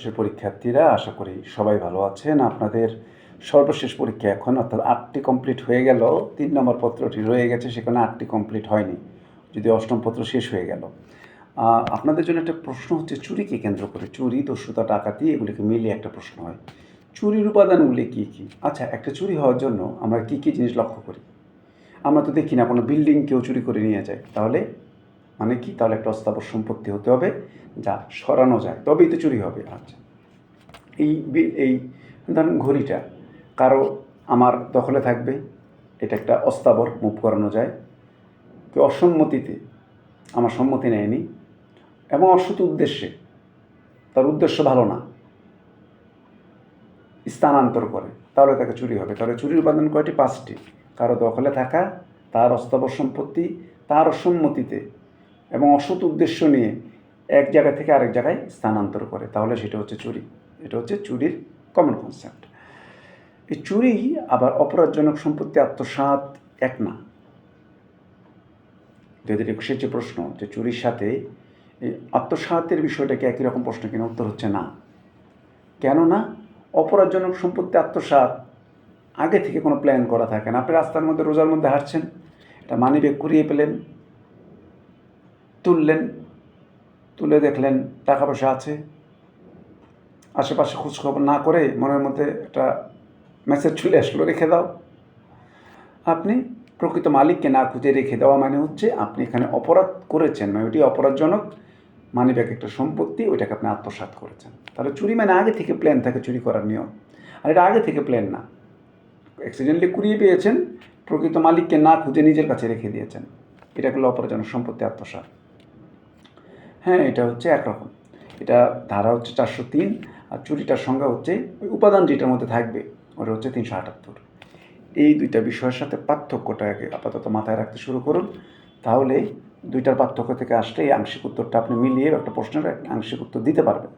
সর্বশেষ পরীক্ষার্থীরা, আশা করি সবাই ভালো আছেন। আপনাদের সর্বশেষ পরীক্ষা এখন, অর্থাৎ 8টি কমপ্লিট হয়ে গেল। 3 নম্বর পত্রটি রয়ে গেছে, সেখানে 8টি কমপ্লিট হয়নি, যদি 8ম পত্র শেষ হয়ে গেল। আপনাদের জন্য একটা প্রশ্ন হচ্ছে চুরিকে কেন্দ্র করে, চুরি, দস্যুতা, ডাকাতি, এগুলিকে মিলিয়ে একটা প্রশ্ন হয়। চুরির উপাদানগুলি কী কী? আচ্ছা, একটা চুরি হওয়ার জন্য আমরা কী কী জিনিস লক্ষ্য করি? আমরা তো দেখি না কোনো বিল্ডিং কেউ চুরি করে নিয়ে যায়, তাহলে মানে কি? তাহলে একটা অস্থাবর সম্পত্তি হতে হবে যা সরানো যায়, তবেই তো চুরি হবে। আচ্ছা, এই ধরুন ঘড়িটা কারো আমার দখলে থাকবে, এটা একটা অস্থাবর, মুভ করানো যায়। কেউ অসম্মতিতে, আমার সম্মতি নেয়নি এবং অসৎ উদ্দেশ্যে, তার উদ্দেশ্য ভালো না, স্থানান্তর করে, তাহলে তাকে চুরি হবে। তাহলে চুরির উপাদান কয়টি? 5টি। কারো দখলে থাকা, তার অস্থাবর সম্পত্তি, তার অসম্মতিতে এবং অসৎ উদ্দেশ্য নিয়ে এক জায়গা থেকে আরেক জায়গায় স্থানান্তর করে, তাহলে সেটা হচ্ছে চুরি। এটা হচ্ছে চুরির কমন কনসেপ্ট। এই চুরি আবার অপরাধজনক সম্পত্তি আত্মসাৎ এক না। 2021 যে প্রশ্ন, যে চুরির সাথে এই আত্মসাতের বিষয়টা কি একই রকম প্রশ্ন কিনা? উত্তর হচ্ছে না। কেননা অপরাধজনক সম্পত্তি আত্মসাৎ আগে থেকে কোনো প্ল্যান করা থাকে না। আপনি রাস্তার মধ্যে রোজার মধ্যে হাঁটছেন, একটা মানি ব্যাগ কুড়িয়ে পেলেন, তুললেন, তুলে দেখলেন টাকা পয়সা আছে, আশেপাশে খোঁজখবর না করে মনের মধ্যে একটা মেসেজ চলে আসলো, রেখে দাও। আপনি প্রকৃত মালিককে না খুঁজে রেখে দেওয়া মানে হচ্ছে আপনি এখানে অপরাধ করেছেন, মানে ওইটি অপরাধজনক। মানিব্যাগ একটা সম্পত্তি, ওইটাকে আপনি আত্মসাৎ করেছেন। তাহলে চুরি মানে আগে থেকে প্ল্যান থাকে চুরি করার নিয়ম, আর এটা আগে থেকে প্ল্যান না। অ্যাক্সিডেন্টলি কুড়িয়ে পেয়েছেন, প্রকৃত মালিককে না খুঁজে নিজের কাছে রেখে দিয়েছেন, এটা হলো অপরাধজনক সম্পত্তি আত্মসাৎ। হ্যাঁ, এটা হচ্ছে একরকম। এটা ধারা হচ্ছে 403, আর চুরিটার সংজ্ঞা হচ্ছে ওই উপাদান যেটার মধ্যে থাকবে ওটা হচ্ছে 378। এই দুইটা বিষয়ের সাথে পার্থক্যটাকে আপাতত মাথায় রাখতে শুরু করুন, তাহলে দুইটার পার্থক্য থেকে আসলে এই আংশিক উত্তরটা আপনি মিলিয়ে একটা প্রশ্নের আংশিক উত্তর দিতে পারবেন।